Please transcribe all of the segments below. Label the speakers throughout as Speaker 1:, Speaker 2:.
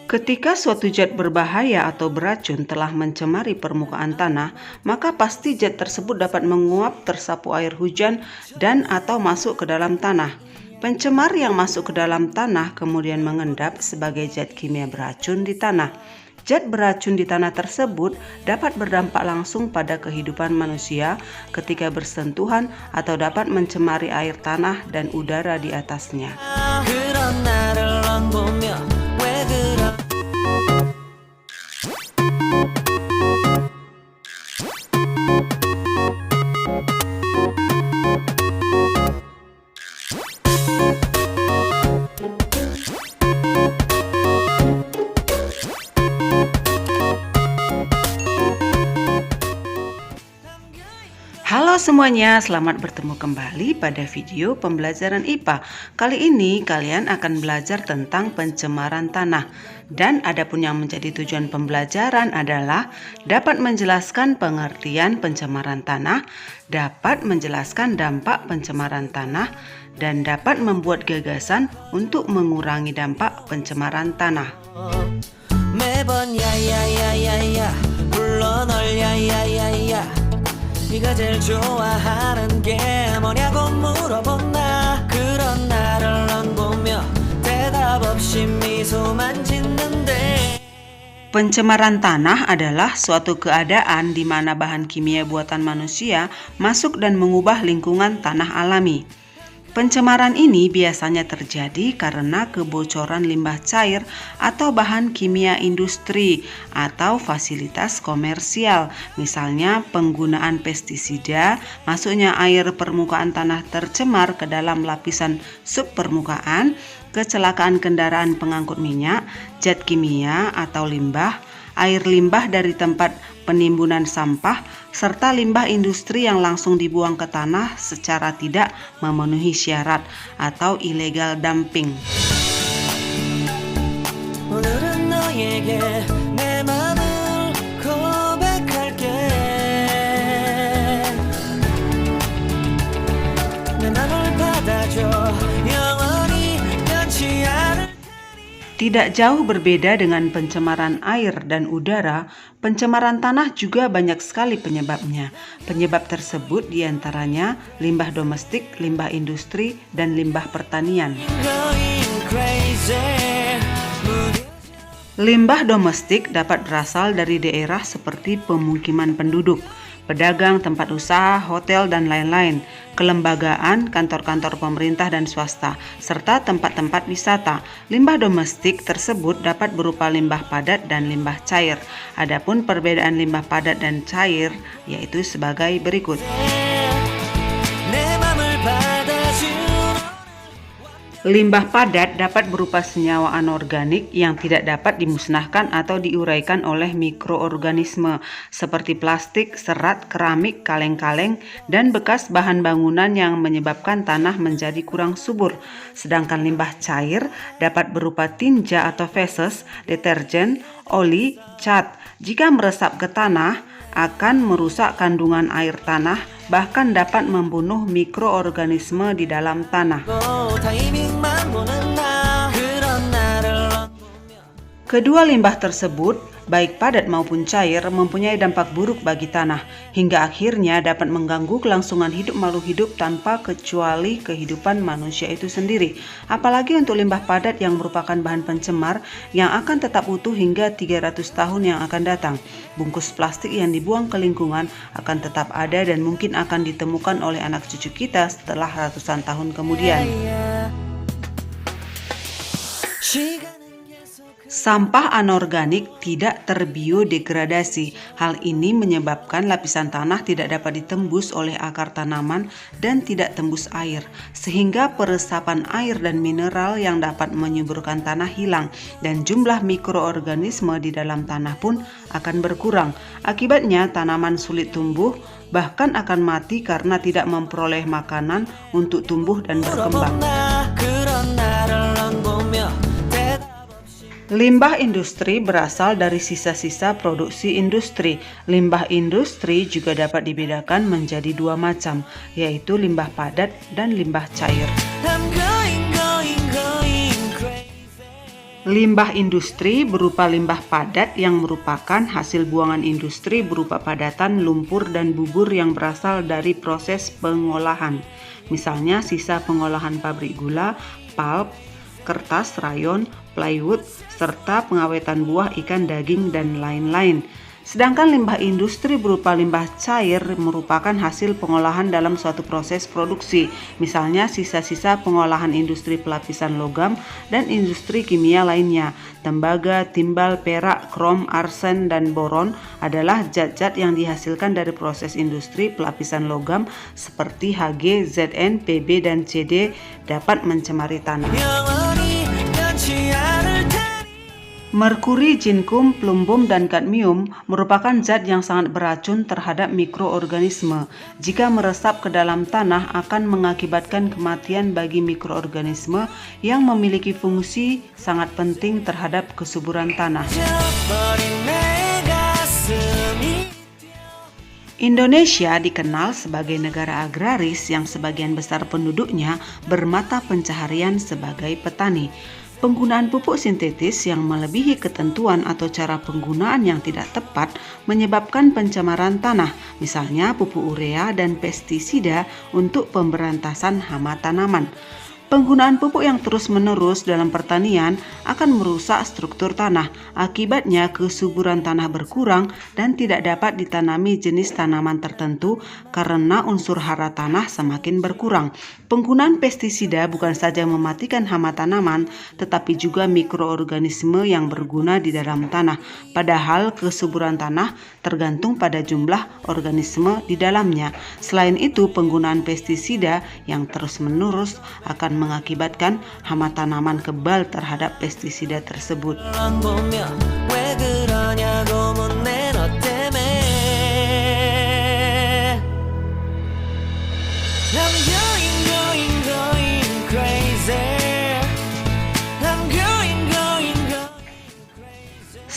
Speaker 1: Ketika suatu zat berbahaya atau beracun telah mencemari permukaan tanah, maka pasti zat tersebut dapat menguap tersapu air hujan dan atau masuk ke dalam tanah. Pencemar yang masuk ke dalam tanah kemudian mengendap sebagai zat kimia beracun di tanah. Zat beracun di tanah tersebut dapat berdampak langsung pada kehidupan manusia ketika bersentuhan atau dapat mencemari air tanah dan udara di atasnya. Halo semuanya, selamat bertemu kembali pada video pembelajaran IPA. Kali ini kalian akan belajar tentang pencemaran tanah. Dan adapun yang menjadi tujuan pembelajaran adalah dapat menjelaskan pengertian pencemaran tanah, dapat menjelaskan dampak pencemaran tanah, dan dapat membuat gagasan untuk mengurangi dampak pencemaran tanah. 네가 제일 좋아하는 게 뭐냐고 물어본다. 그런 나를 넌 보며 대답 없이 미소만 짓는데. Pencemaran tanah adalah suatu keadaan di mana bahan kimia buatan manusia masuk dan mengubah lingkungan tanah alami. Pencemaran ini biasanya terjadi karena kebocoran limbah cair atau bahan kimia industri atau fasilitas komersial, misalnya penggunaan pestisida, masuknya air permukaan tanah tercemar ke dalam lapisan subpermukaan, kecelakaan kendaraan pengangkut minyak, zat kimia atau limbah, air limbah dari tempat penimbunan sampah, serta limbah industri yang langsung dibuang ke tanah secara tidak memenuhi syarat atau illegal dumping. Tidak jauh berbeda dengan pencemaran air dan udara, pencemaran tanah juga banyak sekali penyebabnya. Penyebab tersebut diantaranya limbah domestik, limbah industri, dan limbah pertanian. Limbah domestik dapat berasal dari daerah seperti pemukiman penduduk, pedagang, tempat usaha, hotel, dan lain-lain, kelembagaan, kantor-kantor pemerintah dan swasta, serta tempat-tempat wisata. Limbah domestik tersebut dapat berupa limbah padat dan limbah cair. Adapun perbedaan limbah padat dan cair yaitu sebagai berikut. Limbah padat dapat berupa senyawa anorganik yang tidak dapat dimusnahkan atau diuraikan oleh mikroorganisme seperti plastik, serat, keramik, kaleng-kaleng, dan bekas bahan bangunan yang menyebabkan tanah menjadi kurang subur. Sedangkan limbah cair dapat berupa tinja atau feses, deterjen, oli, cat. Jika meresap ke tanah, akan merusak kandungan air tanah, bahkan dapat membunuh mikroorganisme di dalam tanah. Kedua limbah tersebut, baik padat maupun cair, mempunyai dampak buruk bagi tanah, hingga akhirnya dapat mengganggu kelangsungan hidup makhluk hidup tanpa kecuali kehidupan manusia itu sendiri. Apalagi untuk limbah padat yang merupakan bahan pencemar yang akan tetap utuh hingga 300 tahun yang akan datang. Bungkus plastik yang dibuang ke lingkungan akan tetap ada dan mungkin akan ditemukan oleh anak cucu kita setelah ratusan tahun kemudian. Sampah anorganik tidak terbiodegradasi. Hal ini menyebabkan lapisan tanah tidak dapat ditembus oleh akar tanaman dan tidak tembus air, sehingga peresapan air dan mineral yang dapat menyuburkan tanah hilang dan jumlah mikroorganisme di dalam tanah pun akan berkurang. Akibatnya tanaman sulit tumbuh, bahkan akan mati karena tidak memperoleh makanan untuk tumbuh dan berkembang. Limbah industri berasal dari sisa-sisa produksi industri. Limbah industri juga dapat dibedakan menjadi dua macam, yaitu limbah padat dan limbah cair.
Speaker 2: Limbah industri berupa limbah padat yang merupakan hasil buangan industri berupa padatan, lumpur, dan bubur yang berasal dari proses pengolahan. Misalnya sisa pengolahan pabrik gula, pulp, kertas, rayon, plywood, serta pengawetan buah, ikan, daging, dan lain-lain. Sedangkan limbah industri berupa limbah cair merupakan hasil pengolahan dalam suatu proses produksi, misalnya sisa-sisa pengolahan industri pelapisan logam dan industri kimia lainnya. Tembaga, timbal, perak, krom, arsen, dan boron adalah zat-zat yang dihasilkan dari proses industri pelapisan logam seperti Hg, Zn, Pb, dan Cd dapat mencemari tanah. Merkuri, zinkum, plumbum, dan kadmium merupakan zat yang sangat beracun terhadap mikroorganisme. Jika meresap ke dalam tanah akan mengakibatkan kematian bagi mikroorganisme yang memiliki fungsi sangat penting terhadap kesuburan tanah. Indonesia dikenal sebagai negara agraris yang sebagian besar penduduknya bermata pencaharian sebagai petani. Penggunaan pupuk sintetis yang melebihi ketentuan atau cara penggunaan yang tidak tepat menyebabkan pencemaran tanah, misalnya pupuk urea dan pestisida untuk pemberantasan hama tanaman. Penggunaan pupuk yang terus-menerus dalam pertanian akan merusak struktur tanah. Akibatnya kesuburan tanah berkurang dan tidak dapat ditanami jenis tanaman tertentu karena unsur hara tanah semakin berkurang. Penggunaan pestisida bukan saja mematikan hama tanaman, tetapi juga mikroorganisme yang berguna di dalam tanah. Padahal kesuburan tanah tergantung pada jumlah organisme di dalamnya. Selain itu, penggunaan pestisida yang terus-menerus akan mengakibatkan hama tanaman kebal terhadap pestisida tersebut.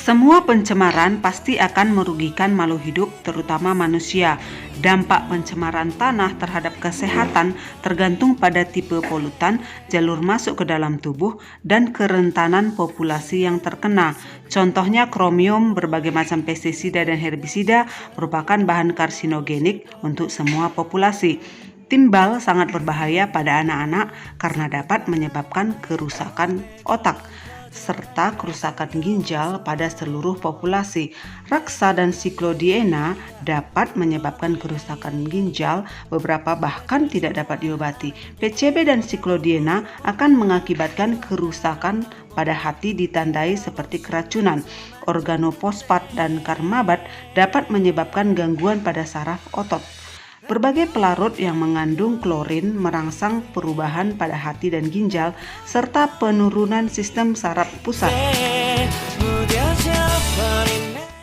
Speaker 2: Semua pencemaran pasti akan merugikan makhluk hidup, terutama manusia. Dampak pencemaran tanah terhadap kesehatan tergantung pada tipe polutan, jalur masuk ke dalam tubuh, dan kerentanan populasi yang terkena. Contohnya kromium, berbagai macam pestisida dan herbisida merupakan bahan karsinogenik untuk semua populasi. Timbal sangat berbahaya pada anak-anak karena dapat menyebabkan kerusakan otak serta kerusakan ginjal pada seluruh populasi. Raksa dan siklodiena dapat menyebabkan kerusakan ginjal, beberapa bahkan tidak dapat diobati. PCB dan siklodiena akan mengakibatkan kerusakan pada hati ditandai seperti keracunan. Organofosfat dan karmabat dapat menyebabkan gangguan pada saraf otot. Berbagai pelarut yang mengandung klorin merangsang perubahan pada hati dan ginjal serta penurunan sistem saraf pusat.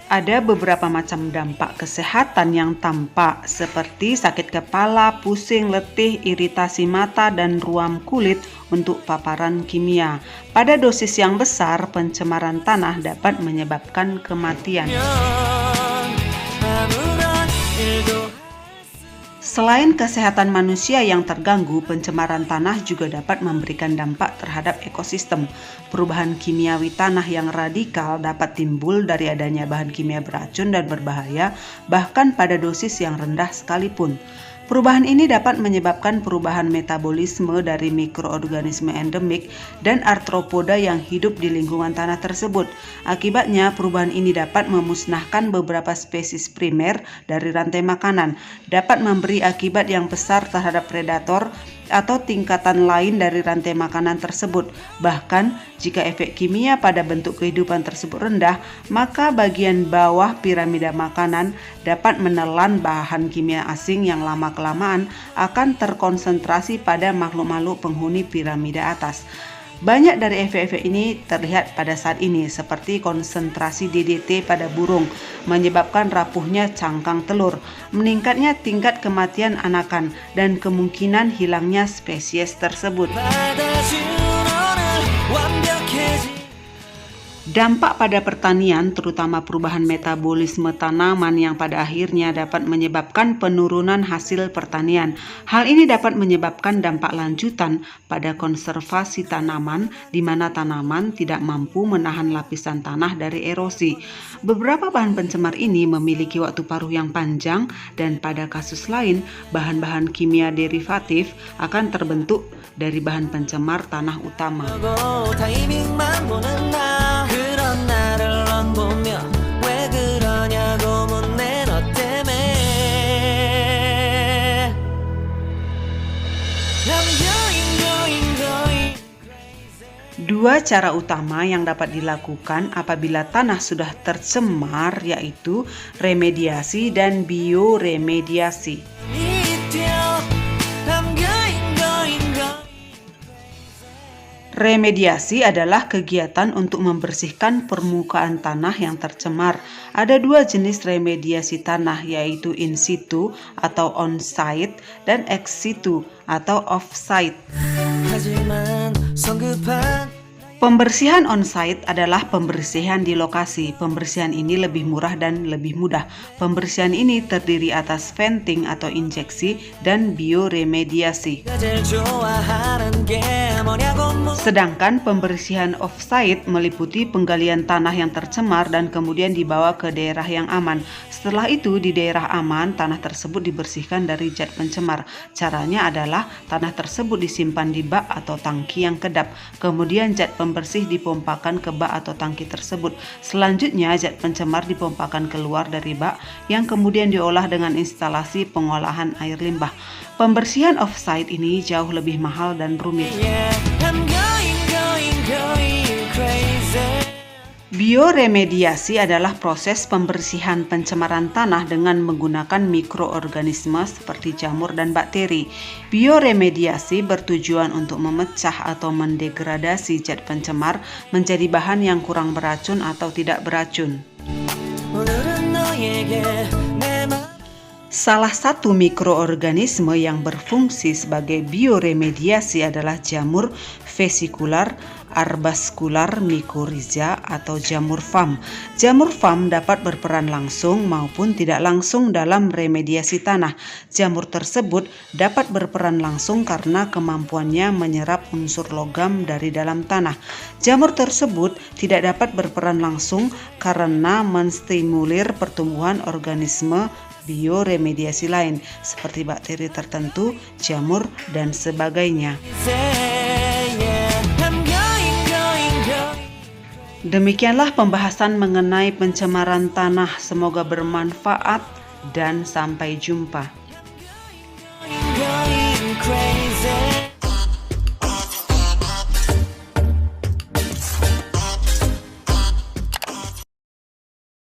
Speaker 2: Ada beberapa macam dampak kesehatan yang tampak seperti sakit kepala, pusing, letih, iritasi mata, dan ruam kulit untuk paparan kimia. Pada dosis yang besar, pencemaran tanah dapat menyebabkan kematian. Selain kesehatan manusia yang terganggu, pencemaran tanah juga dapat memberikan dampak terhadap ekosistem. Perubahan kimiawi tanah yang radikal dapat timbul dari adanya bahan kimia beracun dan berbahaya, bahkan pada dosis yang rendah sekalipun. Perubahan ini dapat menyebabkan perubahan metabolisme dari mikroorganisme endemik dan arthropoda yang hidup di lingkungan tanah tersebut. Akibatnya, perubahan ini dapat memusnahkan beberapa spesies primer dari rantai makanan, dapat memberi akibat yang besar terhadap predator atau tingkatan lain dari rantai makanan tersebut. Bahkan, jika efek kimia pada bentuk kehidupan tersebut rendah, maka bagian bawah piramida makanan dapat menelan bahan kimia asing yang lama-kelamaan akan terkonsentrasi pada makhluk-makhluk penghuni piramida atas. Banyak dari efek-efek ini terlihat pada saat ini, seperti konsentrasi DDT pada burung, menyebabkan rapuhnya cangkang telur, meningkatnya tingkat kematian anakan, dan kemungkinan hilangnya spesies tersebut. Dampak pada pertanian, terutama perubahan metabolisme tanaman yang pada akhirnya dapat menyebabkan penurunan hasil pertanian. Hal ini dapat menyebabkan dampak lanjutan pada konservasi tanaman, di mana tanaman tidak mampu menahan lapisan tanah dari erosi. Beberapa bahan pencemar ini memiliki waktu paruh yang panjang, dan pada kasus lain, bahan-bahan kimia derivatif akan terbentuk dari bahan pencemar tanah utama.
Speaker 1: 타이밍만 보는 나 그런 나를 넌 보며 왜 그러냐고 묻네 너 때문에 I'm going
Speaker 2: Dua cara utama yang dapat dilakukan apabila tanah sudah tercemar, yaitu remediasi dan bioremediasi.
Speaker 1: I'm going
Speaker 2: Remediasi adalah kegiatan untuk membersihkan permukaan tanah yang tercemar. Ada dua jenis remediasi tanah, yaitu in situ atau on-site dan ex situ atau off-site.
Speaker 1: 하지만 성급한
Speaker 2: Pembersihan on-site adalah pembersihan di lokasi. Pembersihan ini lebih murah dan lebih mudah. Pembersihan ini terdiri atas venting atau injeksi dan bioremediasi.
Speaker 1: 제일 좋아하는 게 뭐냐고
Speaker 2: Sedangkan pembersihan off-site meliputi penggalian tanah yang tercemar dan kemudian dibawa ke daerah yang aman. Setelah itu, di daerah aman, tanah tersebut dibersihkan dari zat pencemar. Caranya adalah tanah tersebut disimpan di bak atau tangki yang kedap. Kemudian zat pembersih dipompakan ke bak atau tangki tersebut. Selanjutnya, zat pencemar dipompakan keluar dari bak yang kemudian diolah dengan instalasi pengolahan air limbah. Pembersihan off-site ini jauh lebih mahal dan rumit.
Speaker 1: I'm going crazy
Speaker 2: Bioremediasi adalah proses pembersihan pencemaran tanah dengan menggunakan mikroorganisme seperti jamur dan bakteri. Bioremediasi bertujuan untuk memecah atau mendegradasi zat pencemar menjadi bahan yang kurang beracun atau tidak beracun.
Speaker 1: 오늘은 너에게 내
Speaker 2: Salah satu mikroorganisme yang berfungsi sebagai bioremediasi adalah jamur vesikular arbaskular mycorrhiza atau jamur FAM. Jamur FAM dapat berperan langsung maupun tidak langsung dalam remediasi tanah. Jamur tersebut dapat berperan langsung karena kemampuannya menyerap unsur logam dari dalam tanah. Jamur tersebut tidak dapat berperan langsung karena menstimulir pertumbuhan organisme bioremediasi lain seperti bakteri tertentu, jamur, dan sebagainya. Demikianlah pembahasan mengenai pencemaran tanah. Semoga bermanfaat dan sampai jumpa.